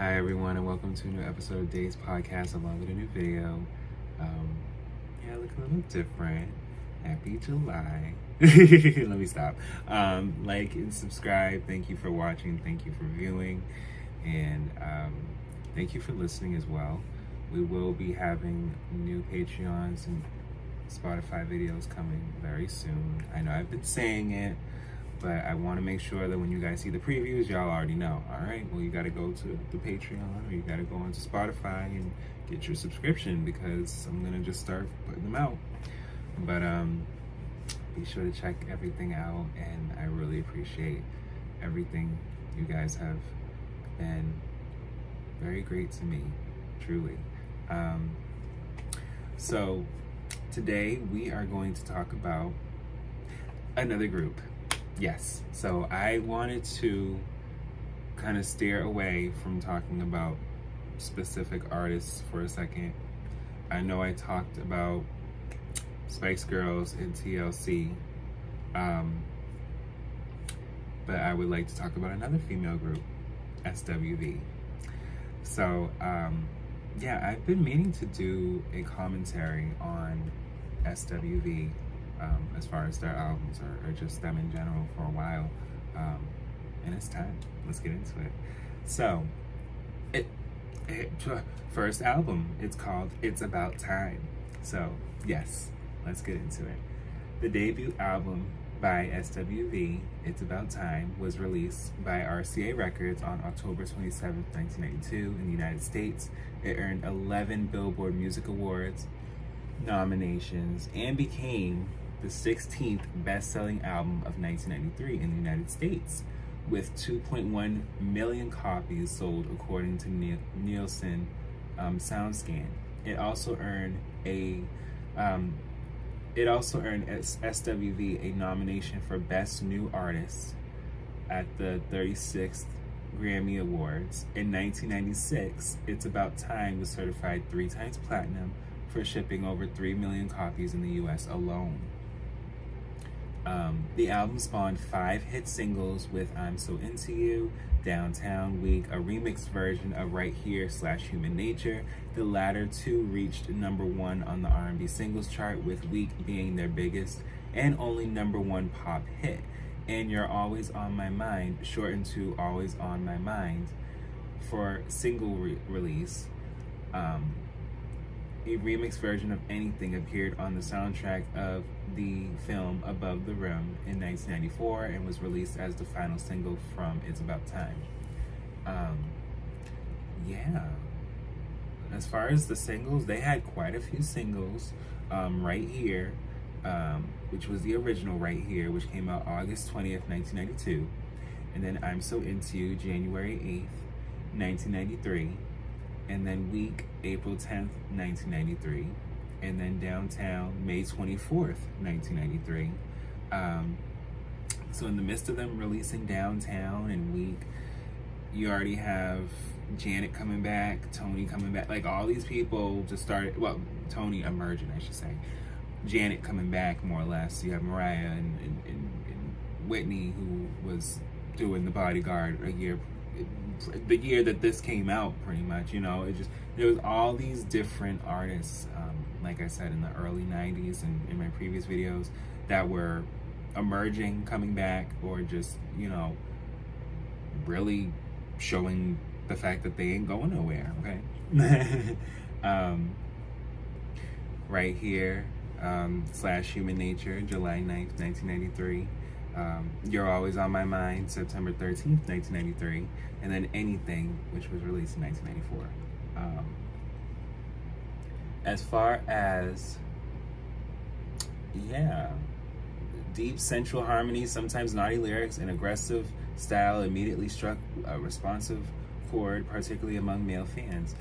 Hi everyone, and welcome to a new episode of Days Podcast along with a new video. I look a little different. Happy July. Let me stop. Like and subscribe. Thank you for watching. Thank you for viewing. And thank you for listening as well. We will be having new Patreons and Spotify videos coming very soon. I know I've been saying it, but I want to make sure that when you guys see the previews, y'all already know. All right, well, you got to go to the Patreon, or you got to go onto Spotify and get your subscription, because I'm going to just start putting them out. But be sure to check everything out, and I really appreciate everything. You guys have been very great to me, truly. So today we are going to talk about another group. Yes, so I wanted to kind of steer away from talking about specific artists for a second. I know I talked about Spice Girls and TLC, but I would like to talk about another female group, SWV. So, I've been meaning to do a commentary on SWV, as far as their albums or just them in general for a while, and it's time. Let's get into it. So, first album, it's called It's About Time. So yes, let's get into it. The debut album by SWV, It's About Time, was released by RCA Records on October 27, 1992 in the United States. It earned 11 Billboard Music Awards nominations and became the 16th best-selling album of 1993 in the United States, with 2.1 million copies sold according to Nielsen SoundScan. It also earned SWV a nomination for Best New Artist at the 36th Grammy Awards. In 1996, It's About Time was certified 3 times platinum for shipping over 3 million copies in the US alone. The album spawned 5 hit singles with I'm So Into You, Downtown, Weak, a remixed version of Right Here / Human Nature. The latter 2 reached #1 on the R&B singles chart, with Weak being their biggest and only #1 pop hit. And You're Always on My Mind, shortened to Always on My Mind, for single release. A remix version of Anything appeared on the soundtrack of the film Above the Rim in 1994 and was released as the final single from It's About Time. As far as the singles, they had quite a few singles. Right Here, which was the original Right Here, which came out August 20th, 1992. And then I'm So Into You, January 8th, 1993. And then Week, April 10th, 1993, and then Downtown, May 24th, 1993. So in the midst of them releasing Downtown and Week, you already have Janet coming back, Tony coming back, like all these people just started, well, Tony emerging, I should say. Janet coming back, more or less. You have Mariah and Whitney, who was doing The Bodyguard the year that this came out, pretty much. There was all these different artists, like I said, in the early 90s and in my previous videos, that were emerging, coming back, or just, really showing the fact that they ain't going nowhere, okay? Right Here / Human Nature, July 9th, 1993. You're Always on My Mind, September 13th, 1993, and then Anything, which was released in 1994. As far as, deep sensual harmonies, sometimes naughty lyrics, and aggressive style immediately struck a responsive chord, particularly among male fans.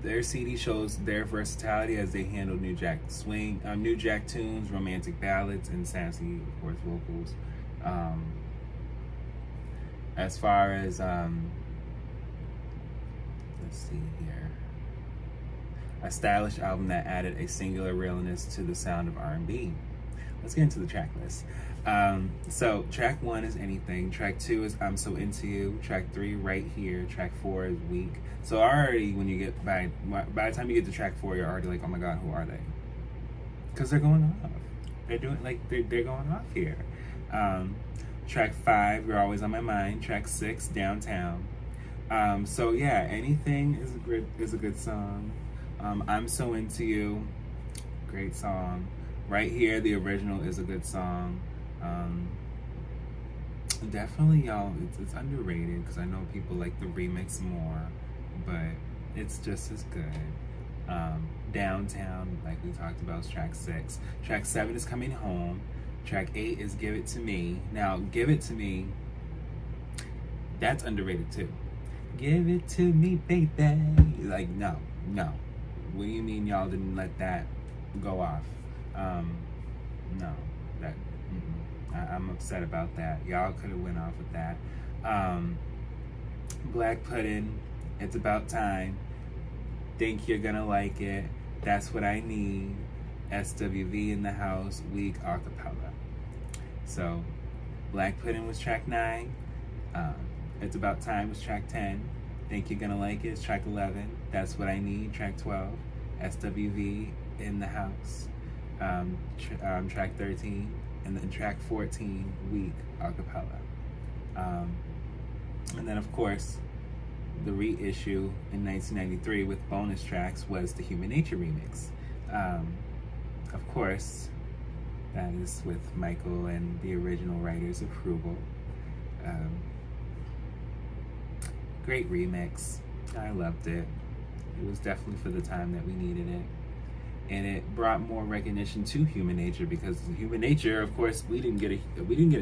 Their CD shows their versatility as they handled New Jack tunes, romantic ballads, and sassy, of course, vocals. As far as, let's see here, a stylish album that added a singular realness to the sound of R&B. let's get into the track list. So track 1 is Anything. Track 2 is I'm So Into You. Track 3, Right Here. Track 4 is Weak. So already when you get by the time you get to track 4, you're already like, oh my god, who are they? Because they're going off. They're doing like they're going off here. Track 5, You're Always on My Mind. Track 6, Downtown. So yeah, Anything is a good song. I'm So Into You, great song. Right Here, the original, is a good song. Definitely, y'all, it's underrated because I know people like the remix more, but it's just as good. Downtown, like we talked about, is track 6. Track 7 is Coming Home. Track 8 is Give It To Me. Now, Give It To Me, that's underrated too. Give it to me, baby. Like, no. What do you mean y'all didn't let that go off? No, that I'm upset about that. Y'all could have went off with that. Black Pudding, It's About Time. Think You're Gonna Like It. That's What I Need. SWV in the House, Weak acapella. So, Black Pudding was track 9. It's About Time was track 10. Think You're Gonna Like It is track 11. That's What I Need, track 12. SWV in the House, track 13. And then track 14, Weak acapella. And then, of course, the reissue in 1993 with bonus tracks was the Human Nature remix. Of course, that is with Michael and the original writer's approval. Great remix. I loved it. It was definitely for the time that we needed it. And it brought more recognition to Human Nature because Human Nature, of course, we didn't get a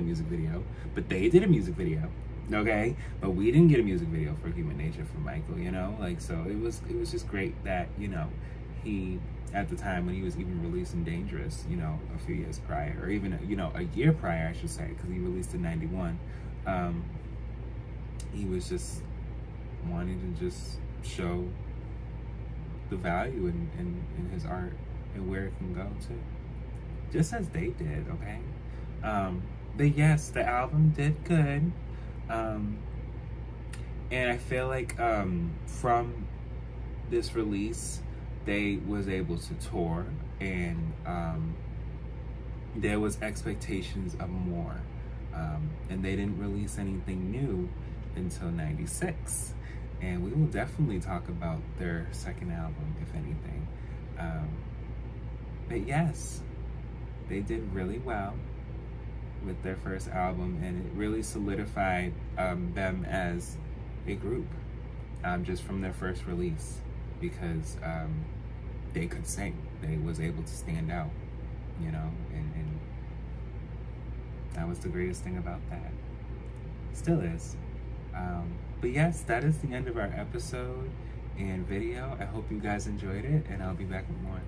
music video, but they did a music video. Okay? But we didn't get a music video for Human Nature for Michael, you know? Like, so it was just great that, you know, he, at the time when he was even releasing Dangerous, you know, a few years prior, or even, you know, a year prior, I should say, because he released in 91, he was just wanting to just show the value in his art and where it can go to, just as they did. Okay, but yes, the album did good, and I feel like from this release they was able to tour, and there was expectations of more, and they didn't release anything new until 96. And we will definitely talk about their second album, if anything. But yes, they did really well with their first album, and it really solidified them as a group, just from their first release, because they could sing. They was able to stand out, you know, and that was the greatest thing about that. Still is. But yes, that is the end of our episode and video. I hope you guys enjoyed it, and I'll be back with more.